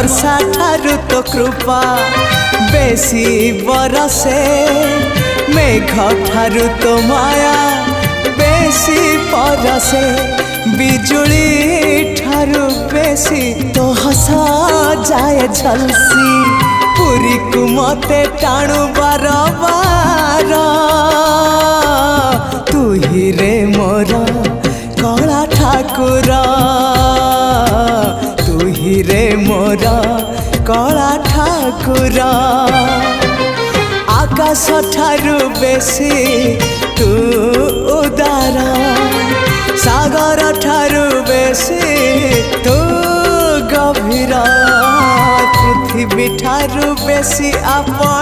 वर्षा ठारू तो कृपा बेसी बरसे मेघ ठारू तो माया बेसी परसे बिजुली ठारू बेसी तो हस जाए झलसी पुरी को मते टाणु बार बार तू ही रे मोर कला ठाकुर तू ही रे मोर कला ठाकुर आकाश ठारू बेसी तू उदार सागर ठारू बेसी तू गभीर पृथ्वी ठारू बेसी आपण